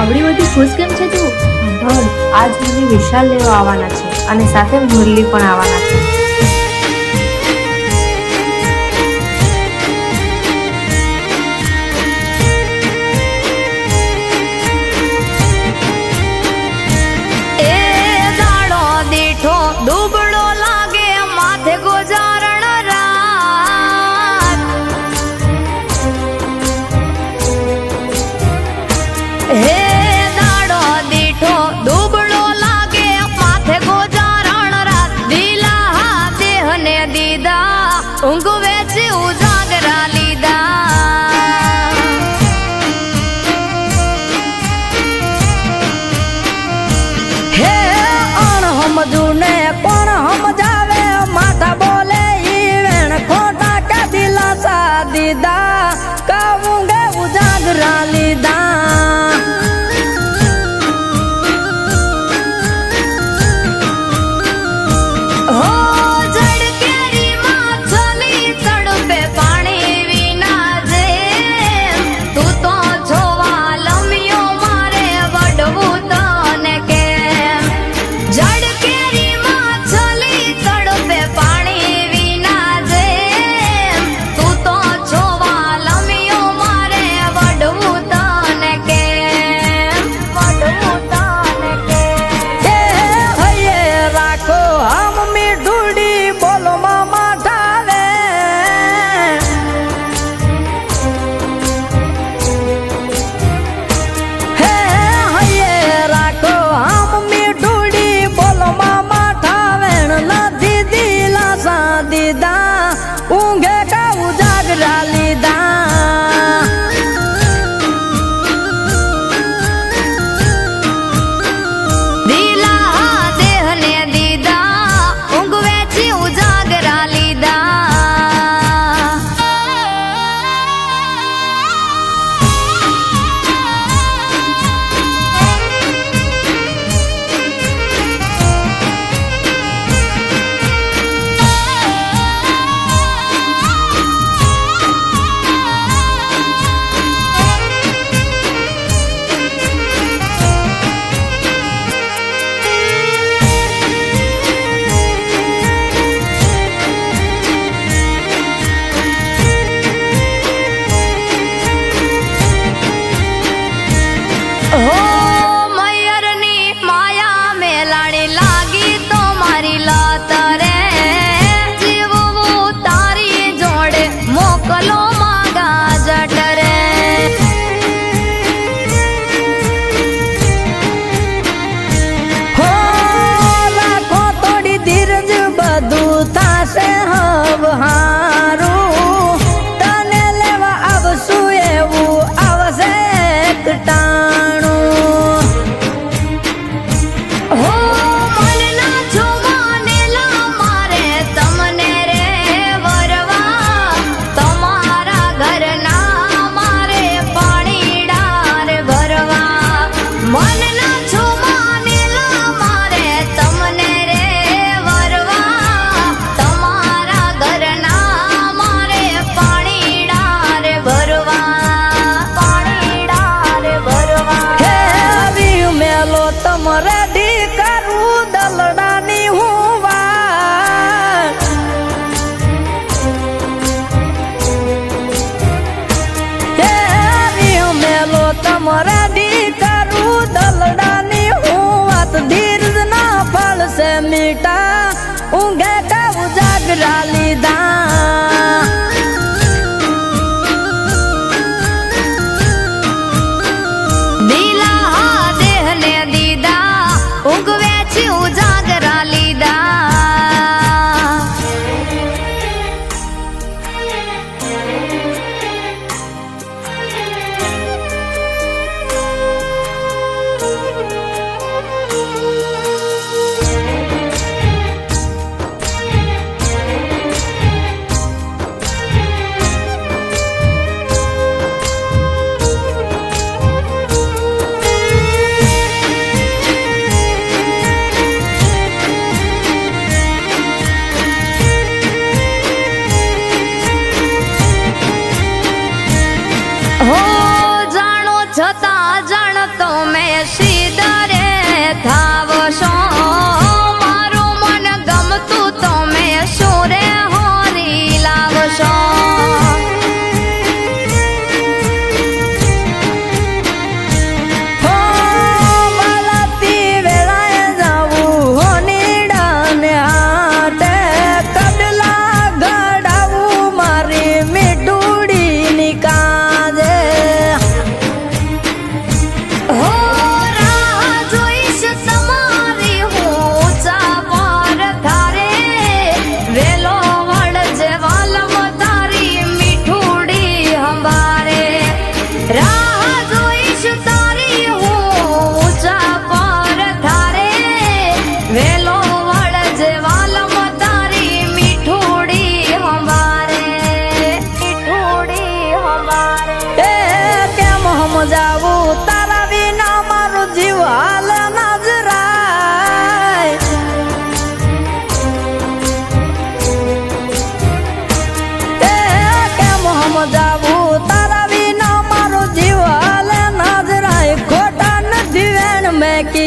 આવડી બધી ખુશ કેમ છે તું? સાંભળ, આજ મને વિશાલ લેવા આવવાના છે અને સાથે મુરલી પણ આવવાના છે. દુબળો લાગે માથે ગોજારણ રાત, હે દાડો દીઠો દુબળો લાગે માથે ગોજારણ રાત. દિલા દેહ ને દીદા ઊંઘ વેચી ઉજાગરા લીધા. હે અણહમજુને કોણ સમજાવે, માથા બોલે ઈ વેણ ખોટા કે દિલાસા દીધા, કહું ગે ઉજાગરા લીધા. હો જડકેરી માં ચલી તડપે પાણી વિના જે, તું તો જોવા લમ્યો મારે વડવું તને કેમ. જડકેરી માં ચલી તડપે પાણી વિના જે, તું તો જોવા લમ્યો મારે વડવું તને કેમ. વડવું તને કેમ. હૈયે રાખો હમ મીઠુડી બોલો મામા ઠાવે, હે હૈયે રાખો હમ મીઠુડી બોલો મામા ઠાવે. નથી દિલાસા દીધા, ઊંઘે કા ઉજાગરા લીધા. દિલા દેહ ને દીધા, ઊંઘ વેચી ઉજાગરા લીધા. હો મયરની માયા મેલાડી લાગી તો મારી લત રે, જીવવું તારી જોડે મોકલો માગા જટ રે. હો રાખો થોડી ધીરજ બધું થાશે હવ હારું, તને લેવા આવશું એવું આવશે એક ટાણું. હો મનના જોવાનેલા મારે તમને રે વરવા, તમારા ઘરના મારે પાણીડા રે ભરવા. મનના જોવાનેલા મારે તમને રે વરવા, તમારા ઘરના મારે પાણીડા રે ભરવા. પાણીડા રે ભરવા. હે આવી મેલો તમારે ઢી કરું દલડાની હું વાત. હે આવી મેલો તમારે ઢી કરું દલડાની હું વાત. ધીરજ ના ફળશે મીઠા, ઊંઘે કા ઉજાગરા લીધા. દિલા દેહ ને દીધા, ઊંઘ વેચી ઉજાગરા લીધા.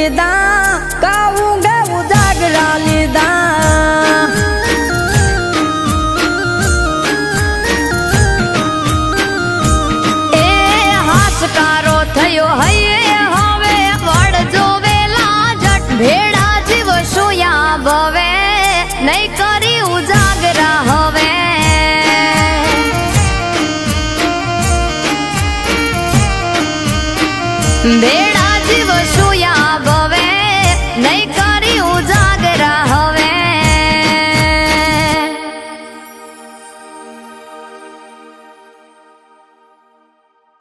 લીધા કાવું ગાવું જાગરા લીધા એ હાશકારો થયો હૈયે હવે વડ જોવેલા જટ ભેડા જીવ સોયા ભવે નહીં કરી ઉજાગરા હવે બે